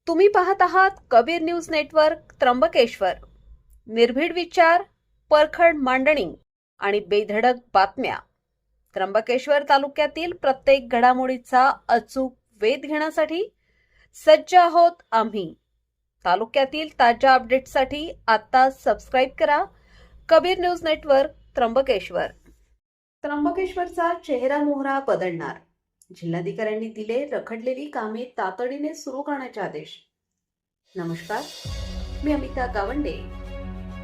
तुम्ही पाहत आहात कबीर न्यूज नेटवर्क त्र्यंबकेश्वर. निर्भीड विचार, परखड मांडणी आणि बेधडक बातम्या. त्र्यंबकेश्वर तालुक्यातील प्रत्येक घडामोडीचा अचूक वेध घेण्यासाठी सज्ज आहोत आम्ही. तालुक्यातील ताज्या अपडेट्ससाठी आता सबस्क्राईब करा कबीर न्यूज नेटवर्क त्र्यंबकेश्वर. त्र्यंबकेश्वरचा चेहरा मोहरा बदलणार. जिल्हाधिकाऱ्यांनी दिले रखडलेली कामे तातडीने सुरू करण्याचे आदेश. नमस्कार, मी अमिता गावंडे.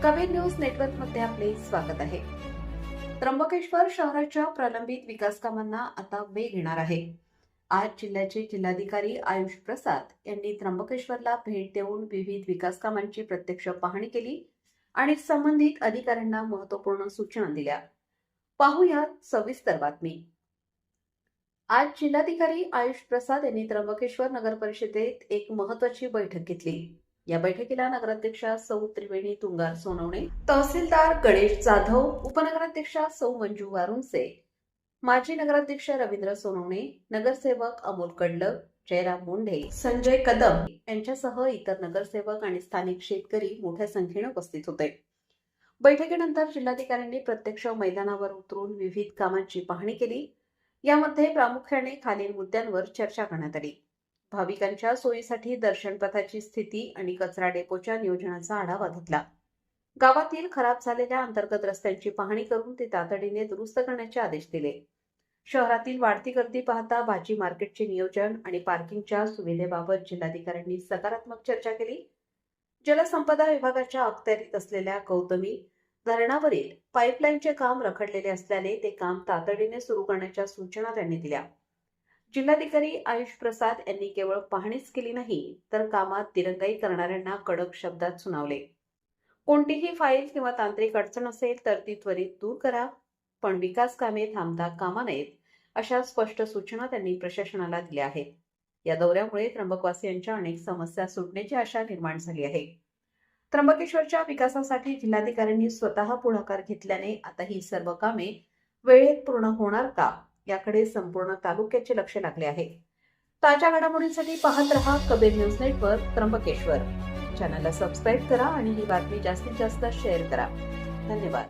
कबीर न्यूज नेटवर्क मध्ये आपले स्वागत आहे. त्र्यंबकेश्वर शहराच्या प्रलंबित विकास कामांना आता वेग येणार आहे. आज जिल्ह्याचे जिल्हाधिकारी आयुष प्रसाद यांनी त्र्यंबकेश्वरला भेट देऊन विविध विकास कामांची प्रत्यक्ष पाहणी केली आणि संबंधित अधिकाऱ्यांना महत्त्वपूर्ण सूचना दिल्या. पाहूयात सविस्तर बातमी. आज जिल्हाधिकारी आयुष प्रसाद यांनी त्र्यंबकेश्वर नगर परिषदेत एक महत्त्वाची बैठक घेतली. या बैठकीला नगराध्यक्षा सौ त्रिवेणी तुंगार सोनवणे, तहसीलदार गणेश जाधव, उपनगराध्यक्षा सौ मंजू वारुंसे, माजी नगराध्यक्ष रवींद्र सोनवणे, नगरसेवक अमोल कडलक, जयराम मुंढे, संजय कदम यांच्यासह इतर नगरसेवक आणि स्थानिक शेतकरी मोठ्या संख्येने उपस्थित होते. बैठकीनंतर जिल्हाधिकाऱ्यांनी प्रत्यक्ष मैदानावर उतरून विविध कामांची पाहणी केली. यामध्ये प्रामुख्याने खालील मुद्द्यांवर चर्चा करण्यात आली. भाविकांच्या सोयीसाठी दर्शनपथाची स्थिती आणि कचरा डेपोच्या नियोजनाचा आढावा घेतला. गावातील खराब झालेल्या अंतर्गत रस्त्यांची पाहणी करून ते तातडीने दुरुस्त करण्याचे आदेश दिले. शहरातील वाढती गर्दी पाहता भाजी मार्केटचे नियोजन आणि पार्किंगच्या सुविधेबाबत जिल्हाधिकाऱ्यांनी सकारात्मक चर्चा केली. जलसंपदा विभागाच्या अखत्यारीत असलेल्या गौतमी धरणावरील पाईपलाईनचे काम रखडलेले असल्याने ते काम तातडीने सुरू करण्याच्या सूचना त्यांनी दिल्या. जिल्हाधिकारी आयुष प्रसाद यांनी केवळ पाहणीच केली नाही तर कामात दिरंगाई करणाऱ्यांना कडक शब्दात सुनावले. कोणतीही फाईल किंवा तांत्रिक अडचण असेल तर ती त्वरित दूर करा, पण विकास कामे थांबता कामा नयेत अशा स्पष्ट सूचना त्यांनी प्रशासनाला दिल्या आहेत. या दौऱ्यामुळे त्र्यंबकवासियांच्या अनेक समस्या सुटण्याची आशा निर्माण झाली आहे. त्र्यंबकेश्वरच्या विकासासाठी जिल्हाधिकाऱ्यांनी स्वतः पुढाकार घेतल्याने आता ही सर्व कामे वेळेत पूर्ण होणार का याकडे संपूर्ण तालुक्याचे लक्ष लागले आहे. ताज्या घडामोडींसाठी पाहत रहा कबीर न्यूज नेटवर्क त्र्यंबकेश्वर. चॅनलला सबस्क्राईब करा आणि ही बातमी जास्तीत जास्त शेअर करा. धन्यवाद.